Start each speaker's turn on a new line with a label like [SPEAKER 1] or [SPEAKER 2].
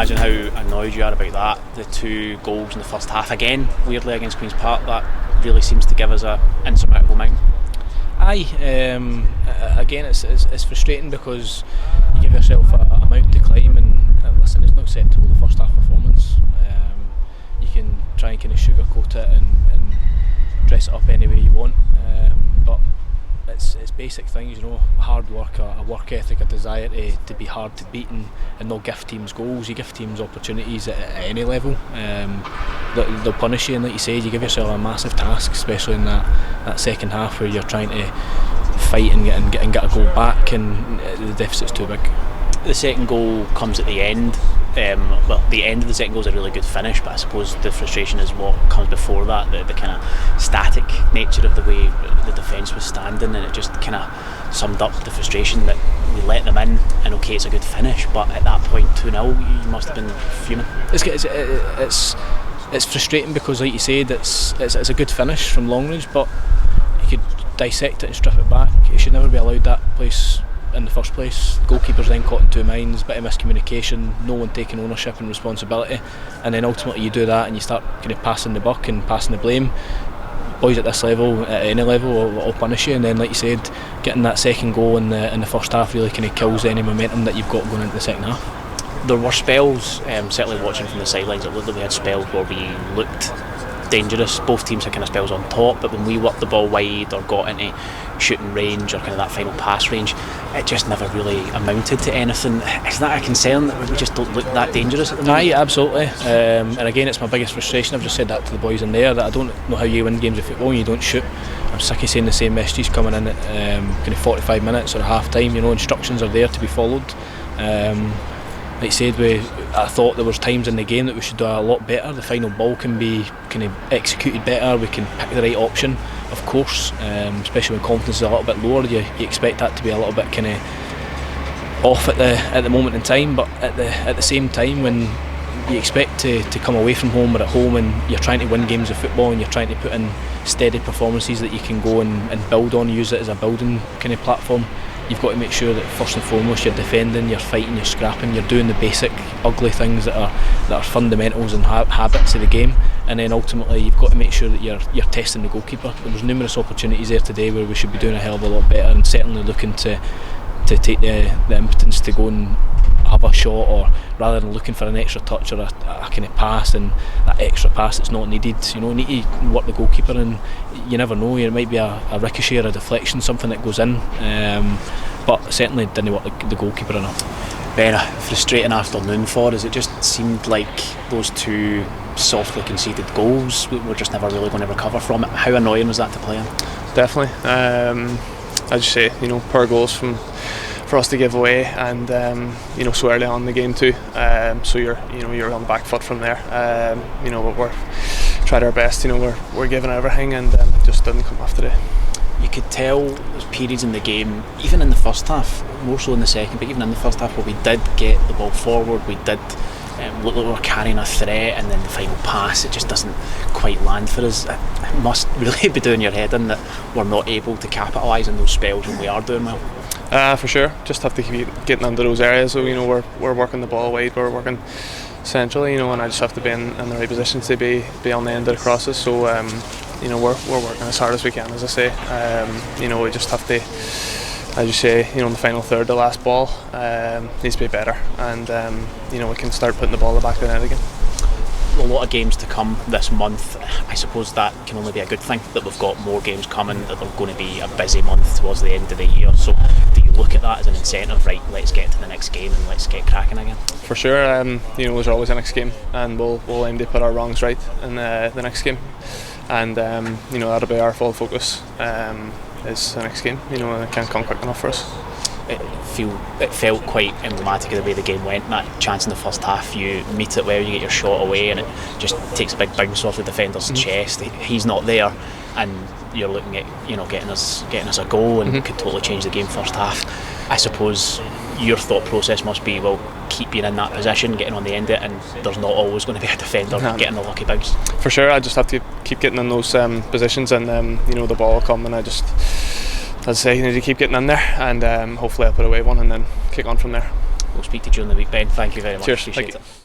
[SPEAKER 1] imagine how annoyed you are about that. The 2 goals in the first half, again, weirdly against Queen's Park, that really seems to give us an insurmountable mountain.
[SPEAKER 2] Aye, again it's frustrating because you give yourself a mountain to climb, and listen, it's not acceptable, the first half performance. You can try and kind of sugarcoat it and dress it up any way you want, but it's basic things, you know, hard work, a work ethic, a desire to be hard to beat and not give teams goals. You give teams opportunities at any level. They'll punish you, and like you said, you give yourself a massive task, especially in that second half where you're trying to fight and get a goal back, and the deficit's too big.
[SPEAKER 1] The second goal comes at the end. Well, the end of the second goal is a really good finish, but I suppose the frustration is what comes before that, the kind of static nature of the way the defence was standing, and it just kind of summed up the frustration that we let them in, and okay, it's a good finish, but at that point 2-0 you must have been fuming.
[SPEAKER 2] It's frustrating because, like you said, it's a good finish from long range, but you could dissect it and strip it back. It should never be allowed that place in the first place. Goalkeeper's then caught in 2 minds, bit of miscommunication, no one taking ownership and responsibility, and then ultimately you do that and you start kind of passing the buck and passing the blame. Boys at this level, at any level, will punish you, and then, like you said, getting that second goal in the first half really kind of kills any momentum that you've got going into the second half.
[SPEAKER 1] There were spells, certainly watching from the sidelines, it looked like we had spells where we looked dangerous. Both teams had kind of spells on top, but when we worked the ball wide or got into shooting range or kind of that final pass range, it just never really amounted to anything. Is that a concern that we just don't look that dangerous at the moment?
[SPEAKER 2] Aye, absolutely. And again, it's my biggest frustration. I've just said that to the boys in there, that I don't know how you win games of football when you don't shoot. I'm sick of seeing the same messages coming in at kind of 45 minutes or half time. You know, instructions are there to be followed. Like I said, I thought there was times in the game that we should do a lot better. The final ball can be kind of executed better. We can pick the right option, of course, especially when confidence is a little bit lower. You expect that to be a little bit kind of off at the moment in time. But at the same time, when you expect to come away from home or at home and you're trying to win games of football and you're trying to put in steady performances that you can go and build on, use it as a building kind of platform, you've got to make sure that first and foremost you're defending, you're fighting, you're scrapping, you're doing the basic ugly things that are fundamentals and habits of the game, and then ultimately you've got to make sure that you're testing the goalkeeper. There was numerous opportunities there today where we should be doing a hell of a lot better, and certainly looking to take the impotence to go and have a shot, or rather than looking for an extra touch or a kind of pass, and that extra pass that's not needed. You know, need to work the goalkeeper, and you never know, it might be a ricochet or a deflection, something that goes in, but certainly didn't work the goalkeeper enough.
[SPEAKER 1] Ben, a frustrating afternoon for us. It just seemed like those 2 softly conceded goals we're just never really going to recover from it. How annoying was that to play in?
[SPEAKER 3] Definitely. As you say, you know, poor goals for us to give away, and you know, so early on in the game too. So you're on the back foot from there. You know, but we're tried our best. You know, we're giving everything, and just didn't come off today.
[SPEAKER 1] You could tell there's periods in the game, even in the first half, more so in the second, but even in the first half, where we did get the ball forward, we did look like we were carrying a threat, and then the final pass, it just doesn't quite land for us. It must really be doing your head in that we're not able to capitalise on those spells when we are doing well.
[SPEAKER 3] For sure, just have to keep getting into those areas. So, you know, we're working the ball wide, we're working centrally, you know, and I just have to be in the right position to be on the end of the crosses. So you know, we're working as hard as we can, as I say. You know, we just have to, as you say, you know, in the final third, the last ball needs to be better, and you know, we can start putting the ball in the back of the net again.
[SPEAKER 1] A lot of games to come this month. I suppose that can only be a good thing, that we've got more games coming, that they're going to be a busy month towards the end of the year. So do you look at that as an incentive, right, let's get to the next game and let's get cracking again? For sure.
[SPEAKER 3] You know, there's always a next game, and we'll aim to put our wrongs right in the next game, and you know, that'll be our full focus, is the next game. You know, and it can't come quick enough for us.
[SPEAKER 1] It felt quite emblematic of the way the game went. That chance in the first half, you meet it well, you get your shot away, and it just takes a big bounce off the defender's chest. He's not there, and you're looking at, you know, getting us a goal, and could totally change the game first half. I suppose your thought process must be, well, keep being in that position, getting on the end of it, and there's not always going to be a defender getting the lucky bounce.
[SPEAKER 3] For sure, I just have to keep getting in those positions, and you know, the ball will come, and I just, as I say, you need to keep getting in there, and hopefully I'll put away one and then kick on from there.
[SPEAKER 1] We'll speak to you during the week, Ben. Thank you very much.
[SPEAKER 3] Cheers.
[SPEAKER 1] Appreciate
[SPEAKER 3] Thank you.
[SPEAKER 1] it.